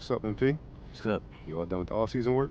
What's up, MP? What's up? You all done with the off-season work?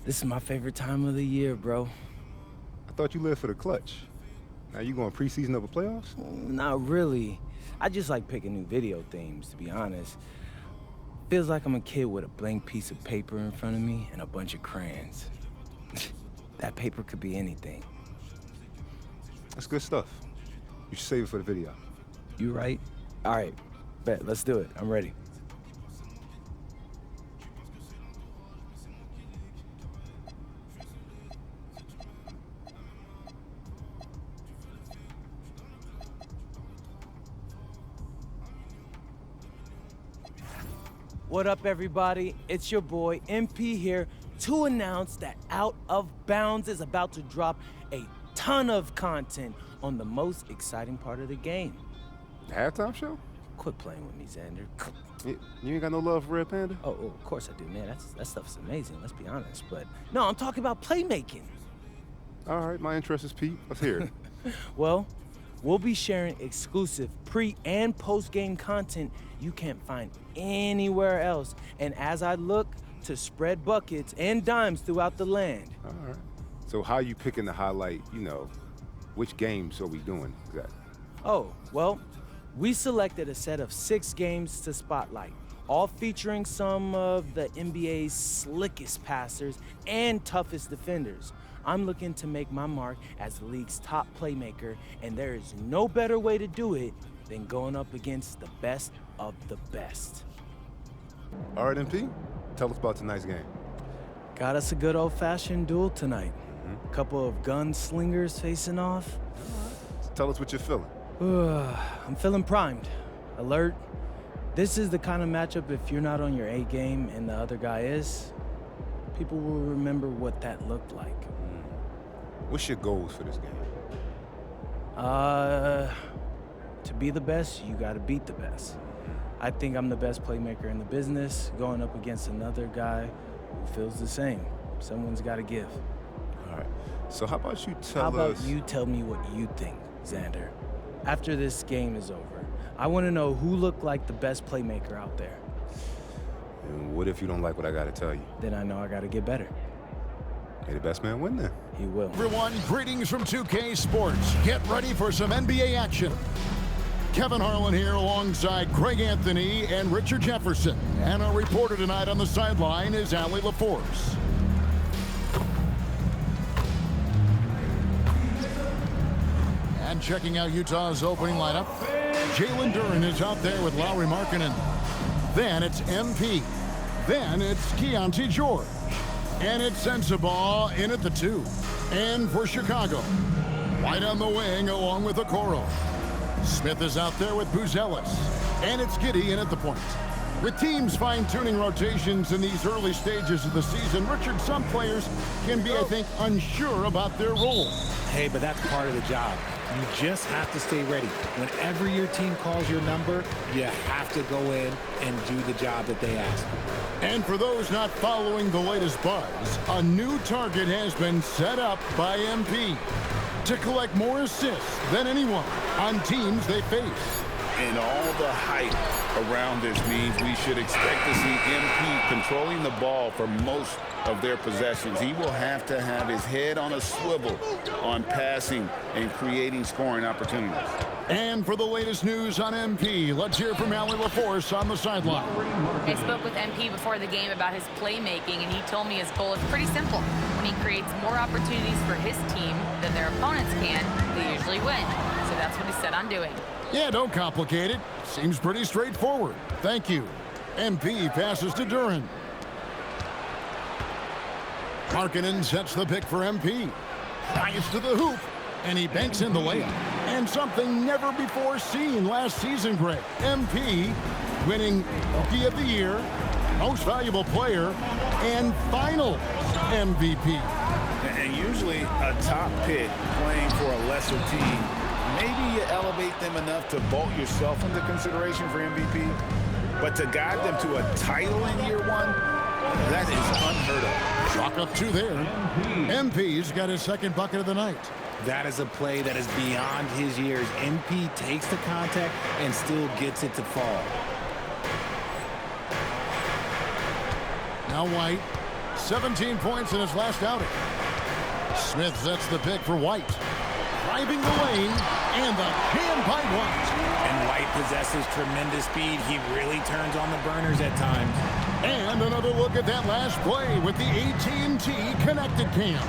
This is my favorite time of the year, bro. I thought you lived for the clutch. Now you going preseason of the playoffs? Not really. I just like picking new video themes, to be honest. Feels like I'm a kid with a blank piece of paper in front of me and a bunch of crayons. That paper could be anything. That's good stuff. You should save it for the video. You right? All right, bet, let's do it. I'm ready. What up, everybody? It's your boy, MP here, to announce that Out of Bounds is about to drop a ton of content on the most exciting part of the game. The halftime show? Quit playing with me, Xander. You ain't got no love for Red Panda? Oh, of course I do, man. That stuff's amazing, let's be honest. But no, I'm talking about playmaking. All right, my interest is peaked. Let's hear it. Well, we'll be sharing exclusive pre- and post-game content you can't find anywhere else. And as I look to spread buckets and dimes throughout the land. All right. So how you picking to highlight, which games are we doing exactly? Oh, well, we selected a set of 6 games to spotlight, all featuring some of the NBA's slickest passers and toughest defenders. I'm looking to make my mark as the league's top playmaker, and there is no better way to do it than going up against the best of the best. All right, MP, tell us about tonight's game. Got us a good old-fashioned duel tonight. Mm-hmm. A couple of gunslingers facing off. So tell us what you're feeling. I'm feeling primed, alert. This is the kind of matchup if you're not on your A game and the other guy is, people will remember what that looked like. What's your goals for this game? To be the best, you gotta beat the best. I think I'm the best playmaker in the business, going up against another guy who feels the same. Someone's gotta give. All right. So how about you tell us... How about you tell me what you think, Xander? After this game is over, I want to know who looked like the best playmaker out there. And what if you don't like what I got to tell you? Then I know I got to get better. May the best man win then. He will. Everyone, greetings from 2K Sports. Get ready for some NBA action. Kevin Harlan here alongside Craig Anthony and Richard Jefferson. And our reporter tonight on the sideline is Allie LaForce. And checking out Utah's opening lineup, Jalen Duren is out there with Lauri Markkanen. Then it's MP. Then it's Keontae George. And it's Sensabaugh in at the 2. And for Chicago, White on the wing along with Okoro. Smith is out there with Buzelis. And it's Giddey in at the point. With teams fine-tuning rotations in these early stages of the season, Richard, some players can be, I think, unsure about their role. Hey, but that's part of the job. You just have to stay ready. Whenever your team calls your number, you have to go in and do the job that they ask. And for those not following the latest buzz, a new target has been set up by MP to collect more assists than anyone on teams they face. And all the hype around this means we should expect to see MP controlling the ball for most of their possessions. He will have to have his head on a swivel on passing and creating scoring opportunities. And for the latest news on MP, let's hear from Allie LaForce on the sideline. I spoke with MP before the game about his playmaking, and he told me his goal is pretty simple. When he creates more opportunities for his team than their opponents can, they usually win. So that's what he's set on doing. Yeah, don't complicate it. Seems pretty straightforward. Thank you. MP passes to Duren. Markkanen sets the pick for MP. Fires to the hoop, and he banks in the layup. And something never before seen last season, Greg. MP winning Rookie of the Year, Most Valuable Player, and Finals MVP. And usually a top pick playing for a lesser team, maybe you elevate them enough to vault yourself into consideration for MVP, but to guide them to a title in year one, that is unheard of. Chalk up 2 there. MP's got his second bucket of the night. That is a play that is beyond his years. MP takes the contact and still gets it to fall. Now White, 17 points in his last outing. Smith sets the pick for White. Driving the lane, and the hand by White. And White possesses tremendous speed. He really turns on the burners at times. And another look at that last play with the AT&T connected cam.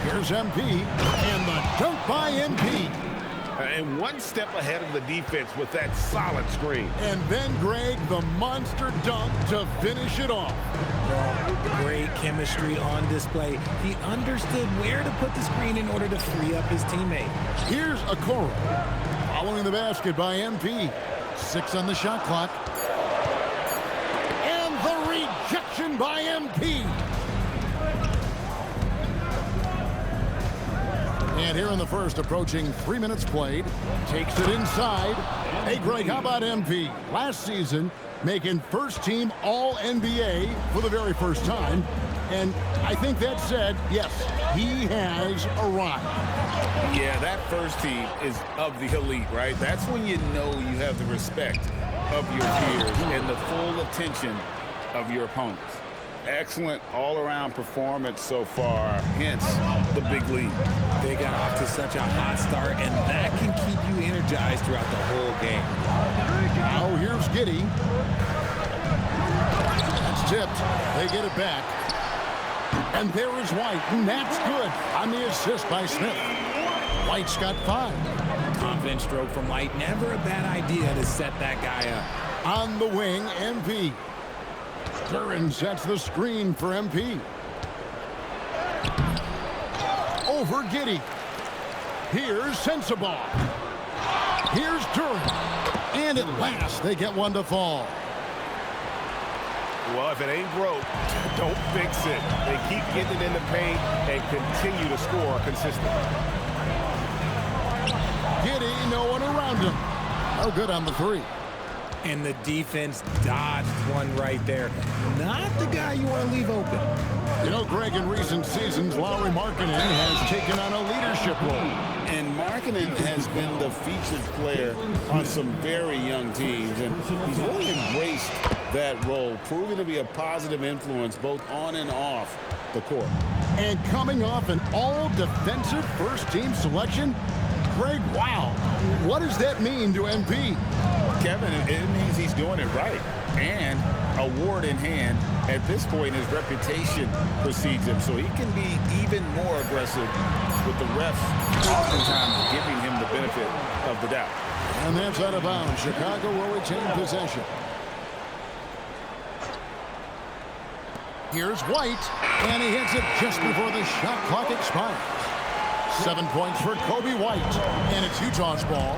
Here's MP, and the dunk by MP. And one step ahead of the defense with that solid screen. And then, Greg, the monster dunk to finish it off. Great chemistry on display. He understood where to put the screen in order to free up his teammate. Here's Okoro. Following the basket by MP. 6 on the shot clock. And the rejection by MP. And here in the first, approaching 3 minutes played. Takes it inside. Hey, Greg, how about MP? Last season, making first-team All-NBA for the very first time. And I think that said, yes, he has arrived. Yeah, that first team is of the elite, right? That's when you know you have the respect of your peers and the full attention of your opponents. Excellent all-around performance so far, hence the big lead. They got off to such a hot start, and that can keep you energized throughout the whole game. Now here's Giddey. It's tipped. They get it back. And there is White, and that's good on the assist by Smith. White's got 5. Confident stroke from White. Never a bad idea to set that guy up. On the wing, MP. Duren sets the screen for MP. Over Giddey. Here's Sensabaugh. Here's Duren. And at last, they get one to fall. Well, if it ain't broke, don't fix it. They keep getting it in the paint and continue to score consistently. Giddey, no one around him. Oh, good on the 3. And the defense dodged one right there. Not the guy you want to leave open. You know, Greg, in recent seasons, Lauri Markkanen has taken on a leadership role. And Markkanen has been the featured player on some very young teams, and he's really embraced that role, proving to be a positive influence both on and off the court. And coming off an all-defensive first-team selection, Greg, wow, what does that mean to MP? Kevin, it means he's doing it right. And award in hand, at this point, his reputation precedes him. So he can be even more aggressive with the refs, oftentimes giving him the benefit of the doubt. And that's out of bounds. Chicago will retain possession. Here's White, and he hits it just before the shot clock expires. 7 points for Kobe White, and it's Utah's ball.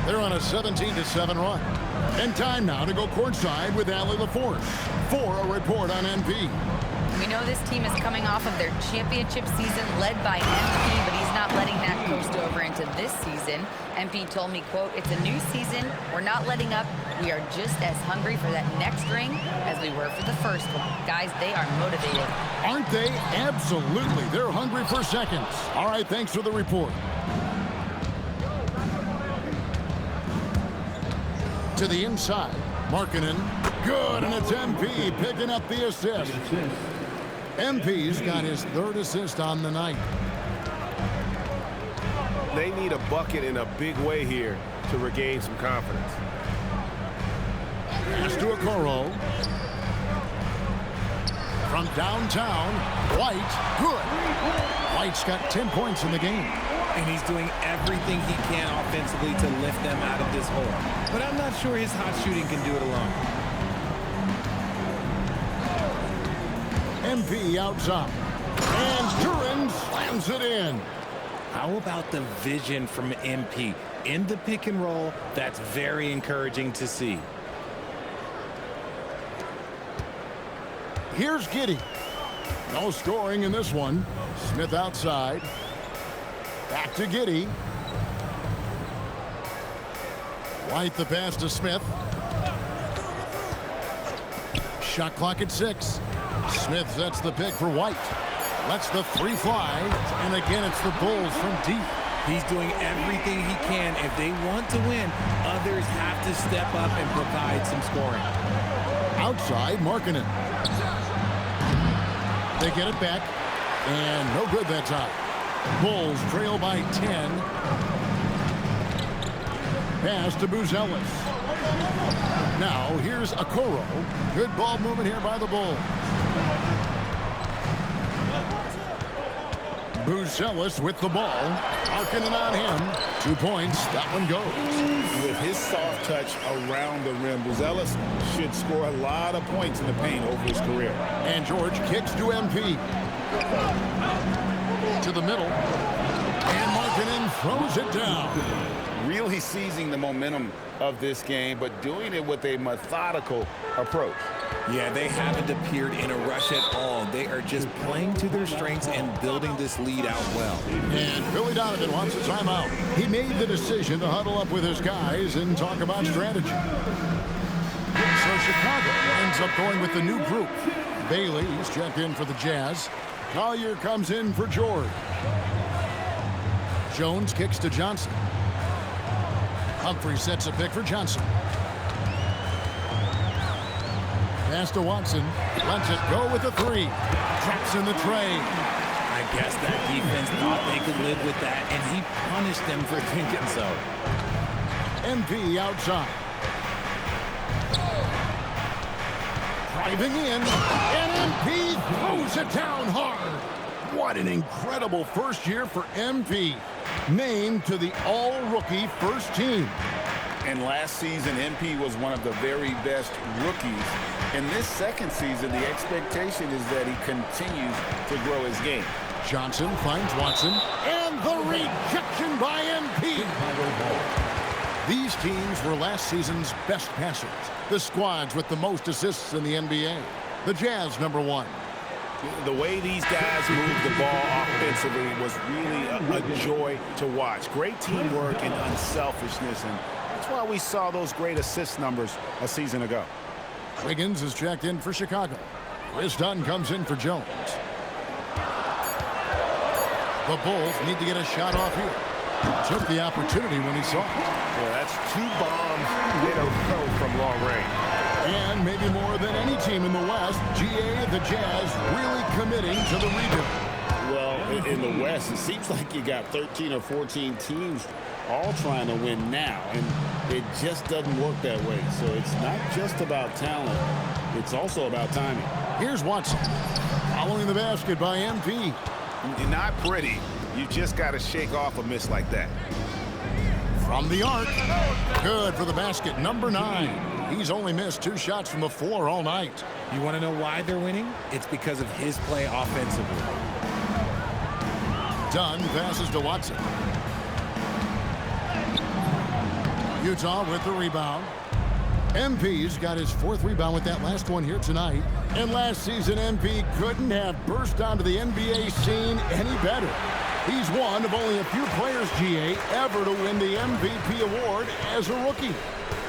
They're on a 17-7 run. And time now to go courtside with Allie LaForce for a report on MP. We know this team is coming off of their championship season led by MP, but he's not letting that coast over into this season. MP told me, quote, "It's a new season. We're not letting up. We are just as hungry for that next ring as we were for the first one." Guys, they are motivated. Aren't they? Absolutely. They're hungry for seconds. All right, thanks for the report. To the inside. Markkanen. Good, and it's MP picking up the assist. MP's got his third assist on the night. They need a bucket in a big way here to regain some confidence. Pass to Okoro. From downtown, White. Good. White's got 10 points in the game. And he's doing everything he can offensively to lift them out of this hole. But I'm not sure his hot shooting can do it alone. MP out top. And Duren slams it in. How about the vision from MP? In the pick and roll, that's very encouraging to see. Here's Giddey. No scoring in this one. Smith outside. Back to Giddey. White the pass to Smith. Shot clock at 6. Smith sets the pick for White. Lets the three fly. And again, it's the Bulls from deep. He's doing everything he can. If they want to win, others have to step up and provide some scoring. Outside, Markkanen. They get it back. And no good that time. Bulls trail by 10. Pass to Buzelis. Now here's Okoro. Good ball movement here by the Bulls. Buzelis with the ball. Markkanen on him. 2 points. That one goes. With his soft touch around the rim, Buzelis should score a lot of points in the paint over his career. And George kicks to MP. To the middle. And Markkanen throws it down. Really seizing the momentum of this game, but doing it with a methodical approach. Yeah, they haven't appeared in a rush at all. They are just playing to their strengths and building this lead out well. And Billy Donovan wants a timeout. He made the decision to huddle up with his guys and talk about strategy. So Chicago ends up going with the new group. Bailey, he's checked in for the Jazz. Collier comes in for George. Jones kicks to Johnson. Humphrey sets a pick for Johnson. Pass to Watson. Lets it go with the three. Traps in the tray. I guess that defense thought they could live with that, and he punished them for thinking so. MP outside. Driving in, and MP throws it down hard. What an incredible first year for MP. Named to the all-rookie first team. And last season, MP was one of the very best rookies. In this second season, the expectation is that he continues to grow his game. Johnson finds Watson, and the rejection by MP. These teams were last season's best passers. The squads with the most assists in the NBA. The Jazz, #1. The way these guys moved the ball offensively was really a joy to watch. Great teamwork and unselfishness, and that's why we saw those great assist numbers a season ago. Wiggins is checked in for Chicago. Chris Dunn comes in for Jones. The Bulls need to get a shot off here. Took the opportunity when he saw it. Well, that's 2 bombs in a row from long range. And maybe more than any team in the West, GA, the Jazz, really committing to the rebuild. Well, in the West, it seems like you got 13 or 14 teams all trying to win now, and it just doesn't work that way. So it's not just about talent. It's also about timing. Here's Watson. Following the basket by MP. Not pretty. You just got to shake off a miss like that. From the arc. Good for the basket. Number 9. He's only missed 2 shots from the floor all night. You want to know why they're winning? It's because of his play offensively. Dunn passes to Watson. Utah with the rebound. MP's got his 4th rebound with that last one here tonight. And last season, MP couldn't have burst onto the NBA scene any better. He's one of only a few players, GA, ever to win the MVP award as a rookie.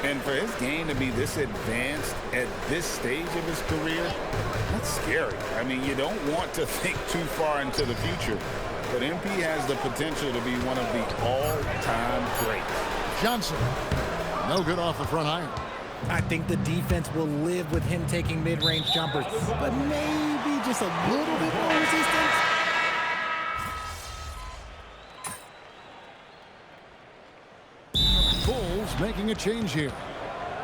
And for his game to be this advanced at this stage of his career, that's scary. I mean, you don't want to think too far into the future, but MP has the potential to be one of the all-time greats. Johnson, no good off the front iron. I think the defense will live with him taking mid-range jumpers, but maybe just a little bit more resistance. Bulls making a change here.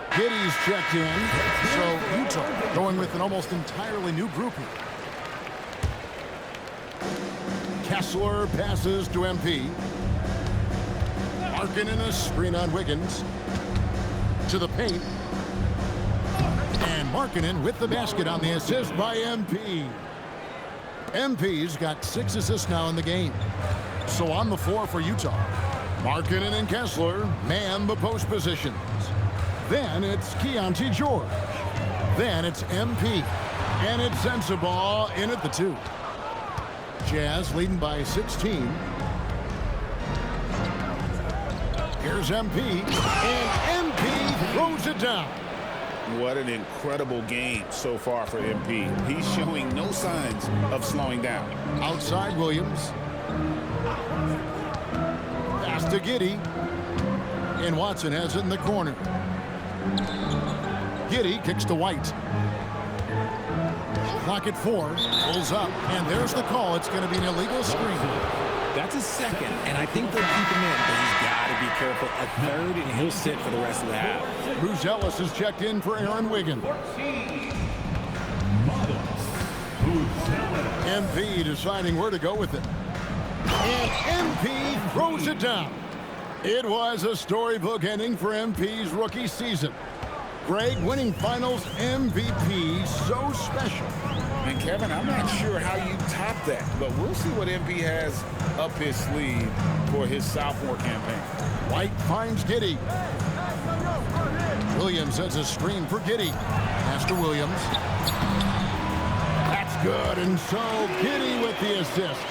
Giddey's checked in, so Utah going with an almost entirely new group here. Kessler passes to MP. Markin in a screen on Wiggins. To the paint. And Markkanen with the basket on the assist by MP. MP's got 6 assists now in the game. So on the floor for Utah, Markkanen and Kessler man the post positions. Then it's Keontae George. Then it's MP. And it's Sensabaugh in at the 2. Jazz leading by 16. Here's MP, and MP throws it down. What an incredible game so far for MP. He's showing no signs of slowing down. Outside Williams. Pass to Giddey. And Watson has it in the corner. Giddey kicks to White. Clock at 4. Pulls up, and there's the call. It's going to be an illegal screen. That's a second, and I think they'll keep him in, but he's got to be careful. A 3rd, and he'll sit for the rest of the half. Bruce Ellis is checked in for Aaron Wiggins. MP deciding where to go with it. And MP throws it down. It was a storybook ending for MP's rookie season. Greg, winning finals MVP, so special. And Kevin, I'm not sure how you top that, but we'll see what MP has up his sleeve for his sophomore campaign. White finds Giddey. Williams sets a screen for Giddey. Pass to Williams. That's good, and so Giddey with the assist.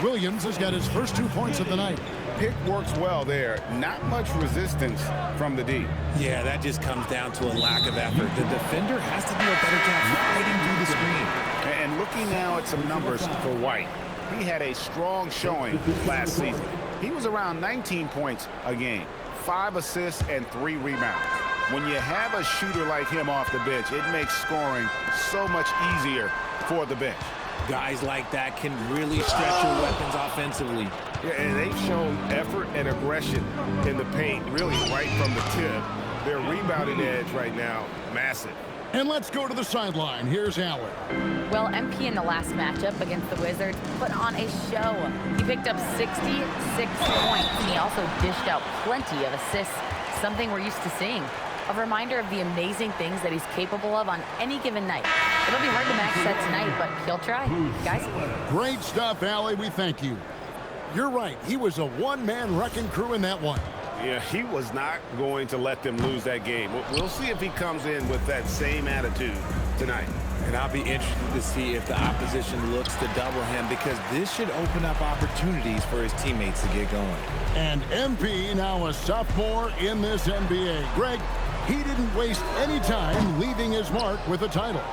Williams has got his first 2 points of the night. Pick works well there. Not much resistance from the D. Yeah, that just comes down to a lack of effort. The defender has to do a better job fighting through the screen. And looking now at some numbers for White, he had a strong showing last season. He was around 19 points a game, 5 assists and 3 rebounds. When you have a shooter like him off the bench, it makes scoring so much easier for the bench. Guys like that can really stretch your weapons offensively. Yeah, and they've shown effort and aggression in the paint, really right from the tip. Their rebounding edge right now, massive. And let's go to the sideline. Here's Allen. Well, MP in the last matchup against the Wizards put on a show. He picked up 66 points, and he also dished out plenty of assists, something we're used to seeing. A reminder of the amazing things that he's capable of on any given night. It'll be hard to match that tonight, but he'll try. Guys? Great stuff, Allie. We thank you. You're right. He was a one-man wrecking crew in that one. Yeah, he was not going to let them lose that game. We'll see if he comes in with that same attitude tonight. And I'll be interested to see if the opposition looks to double him, because this should open up opportunities for his teammates to get going. And MP now a sophomore in this NBA. Greg, he didn't waste any time leaving his mark with a title.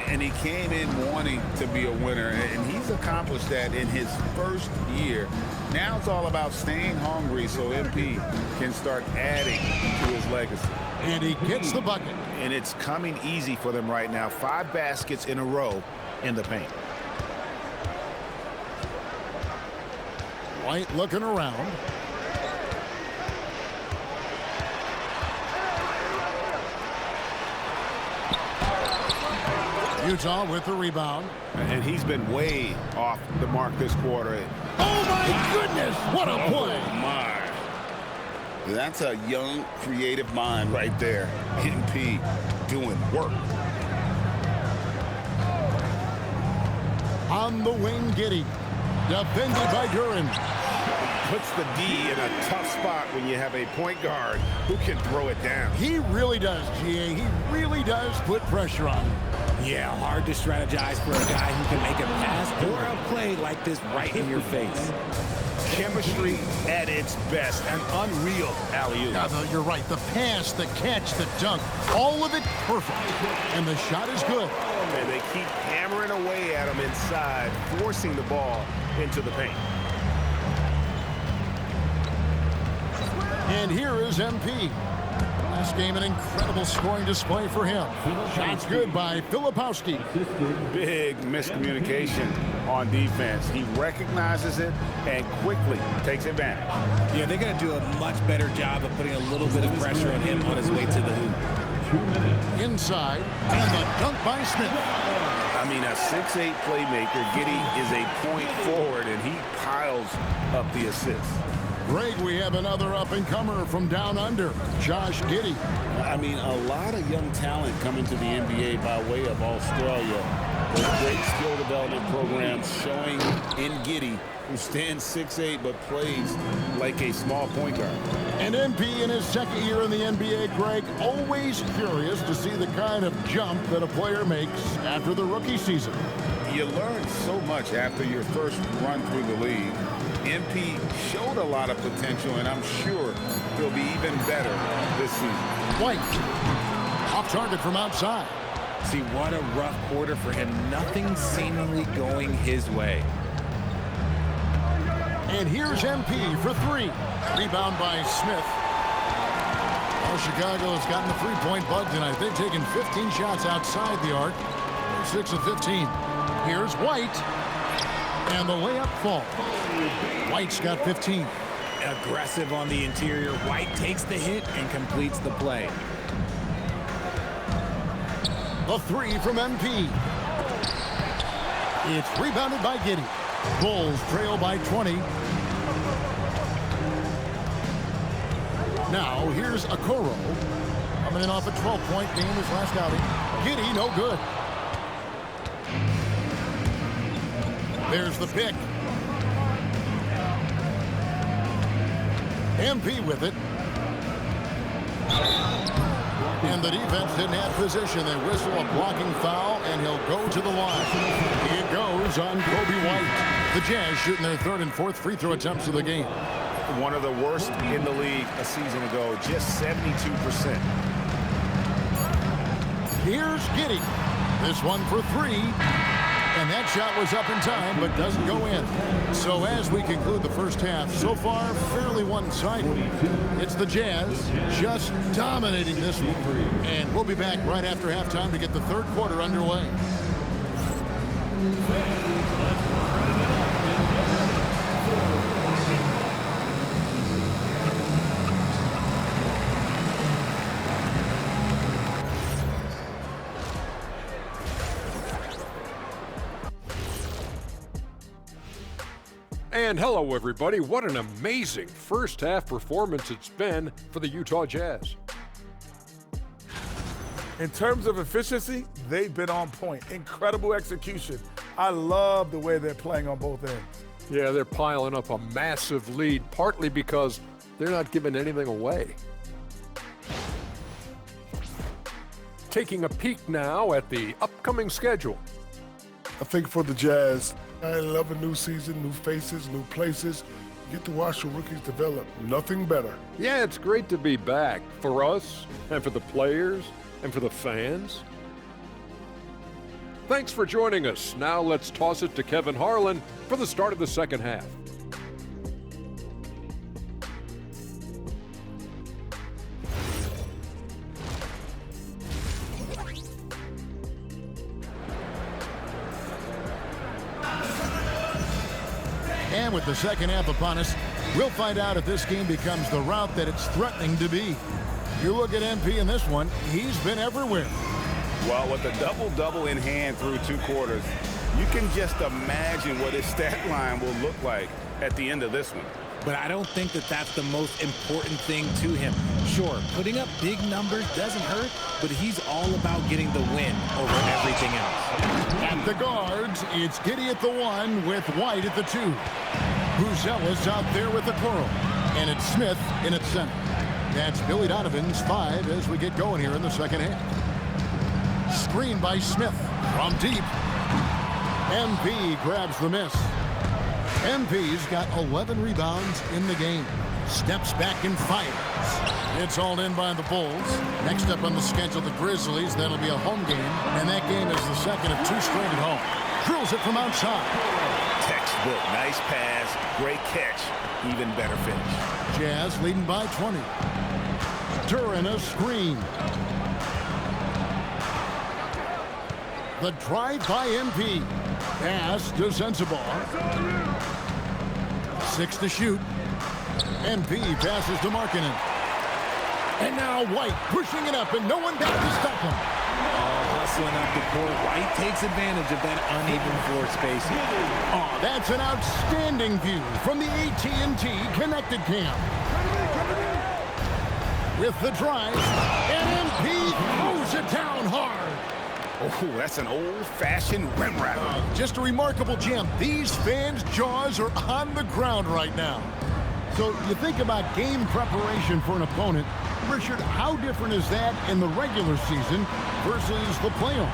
And he came in wanting to be a winner, and he's accomplished that in his first year. Now it's all about staying hungry so MP can start adding to his legacy. And he gets the bucket. And it's coming easy for them right now. 5 baskets in a row in the paint. White looking around. Utah with the rebound. And he's been way off the mark this quarter. Oh, my goodness. What a play. Oh, my. That's a young, creative mind right there. MP doing work. On the wing, Giddey. Defended by Duren. Puts the D in a tough spot when you have a point guard who can throw it down. He really does, GA. He really does put pressure on him. Yeah, hard to strategize for a guy who can make a pass or a play like this right in your face. Chemistry at its best. An unreal alley-oop. Yeah, you're right. The pass, the catch, the dunk, all of it perfect. And the shot is good. And they keep hammering away at him inside, forcing the ball into the paint. And here is MP. Last game, an incredible scoring display for him. Shots good by Filipowski. Big miscommunication on defense. He recognizes it and quickly takes advantage. Yeah, they're going to do a much better job of putting a little bit of pressure on him on his way to the hoop. Inside, and the dunk by Smith. I mean, a 6'8 playmaker. Giddey is a point forward, and he piles up the assists. Greg, we have another up-and-comer from down under, Josh Giddey. I mean, a lot of young talent coming to the NBA by way of Australia. Those great skill development programs showing in Giddey, who stands 6'8 but plays like a small point guard. And MP in his second year in the NBA, Greg, always curious to see the kind of jump that a player makes after the rookie season. You learn so much after your first run through the league. MP showed a lot of potential, and I'm sure he'll be even better this season. White, off target from outside. See, what a rough quarter for him. Nothing seemingly going his way. And here's MP for 3. Rebound by Smith. Well, Chicago has gotten the three-point bug tonight. They've taken 15 shots outside the arc. 6 of 15. Here's White. And the layup falls. White's got 15. Aggressive on the interior. White takes the hit and completes the play. The 3 from MP. It's rebounded by Giddey. Bulls trail by 20. Now here's Okoro. Coming in off a 12-point game his last outing. Giddey, no good. There's the pick. MP with it. And the defense didn't have position. They whistle a blocking foul, and he'll go to the line. It goes on Kobe White. The Jazz shooting their 3rd and 4th free throw attempts of the game. One of the worst in the league a season ago, just 72%. Here's Giddey. This one for 3. And that shot was up in time, but doesn't go in. So as we conclude the first half, so far, fairly one-sided. It's the Jazz just dominating this one. And we'll be back right after halftime to get the 3rd quarter underway. And hello, everybody. What an amazing first half performance it's been for the Utah Jazz. In terms of efficiency, they've been on point. Incredible execution. I love the way they're playing on both ends. Yeah, they're piling up a massive lead, partly because they're not giving anything away. Taking a peek now at the upcoming schedule. I think for the Jazz, I love a new season, new faces, new places. You get to watch the rookies develop. Nothing better. Yeah, it's great to be back for us and for the players and for the fans. Thanks for joining us. Now let's toss it to Kevin Harlan for the start of the second half. And with the second half upon us, we'll find out if this game becomes the route that it's threatening to be. You look at MP in this one, he's been everywhere. Well, with a double-double in hand through 2 quarters, you can just imagine what his stat line will look like at the end of this one. But I don't think that that's the most important thing to him. Sure, putting up big numbers doesn't hurt, but he's all about getting the win over everything else. At the guards, it's Giddey at the 1 with White at the 2. Buzella's out there with the curl, and it's Smith in its center. That's Billy Donovan's 5 as we get going here in the second half. Screen by Smith from deep. MP grabs the miss. MP's got 11 rebounds in the game. Steps back and fires. It's all in by the Bulls. Next up on the schedule, the Grizzlies. That'll be a home game, and that game is the second of 2 straight at home. Drills it from outside. Textbook, nice pass, great catch, even better finish. Jazz leading by 20. Duren a screen. The drive by MP. Pass to Sensabaugh. 6 to shoot. MP passes to Markkanen. And now White pushing it up and no one back to stop him. Hustling up the court. White takes advantage of that uneven floor spacing. Oh, that's an outstanding view from the AT&T Connected Cam. With the drive, and MP throws it down hard. Oh, that's an old-fashioned rim wrap. Just a remarkable gem. These fans' jaws are on the ground right now. So you think about game preparation for an opponent. Richard, how different is that in the regular season versus the playoffs?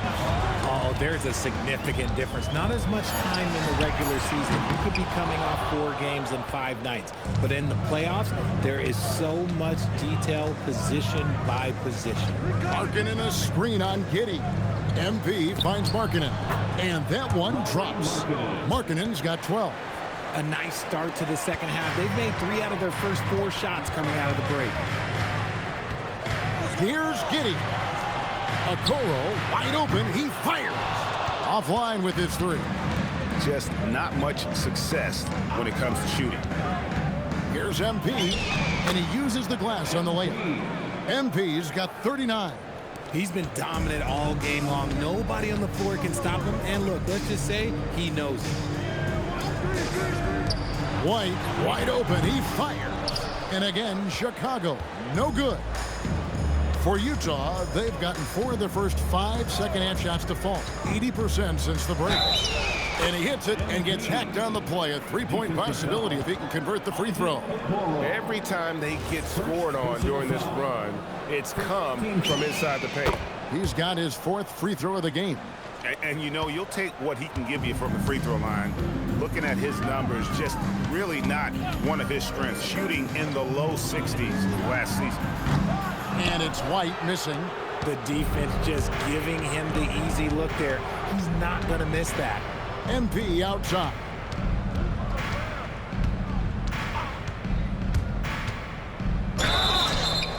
Oh, there's a significant difference. Not as much time in the regular season. You could be coming off 4 games in 5 nights. But in the playoffs, there is so much detail position by position. Markkanen a screen on Giddey. MP finds Markkanen. And that one drops. Markkanen's got 12. A nice start to the second half. They've made 3 out of their first 4 shots coming out of the break. Here's Giddey. Okoro wide open. He fires. Offline with his 3. Just not much success when it comes to shooting. Here's MP, and he uses the glass on the layup. MP's got 39. He's been dominant all game long. Nobody on the floor can stop him. And look, let's just say he knows it. White wide open. He fires. And again, Chicago, no good. For Utah, they've gotten 4 of their first 5 second-half shots to fall. 80% since the break. And he hits it and gets hacked on the play. A 3-point possibility if he can convert the free throw. Every time they get scored on during this run, it's come from inside the paint. He's got his 4th free throw of the game. And you know, you'll take what he can give you from the free throw line. Looking at his numbers, just really not one of his strengths. Shooting in the low 60s last season. And it's White missing. The defense just giving him the easy look there. He's not going to miss that. MP outside.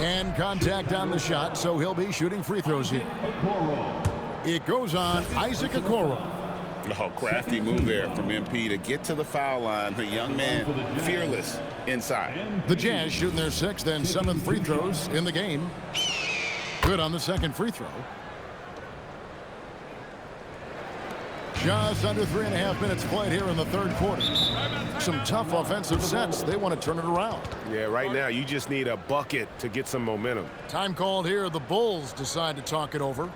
And contact on the shot, so he'll be shooting free throws here. It goes on Isaac Okoro. Oh, crafty move there from MP to get to the foul line. The young man, fearless inside. The Jazz shooting their 6th and 7th free throws in the game. Good on the 2nd free throw. Just under 3.5 minutes played here in the 3rd quarter. Some tough offensive sets. They want to turn it around. Yeah, right now you just need a bucket to get some momentum. Time called here. The Bulls decide to talk it over.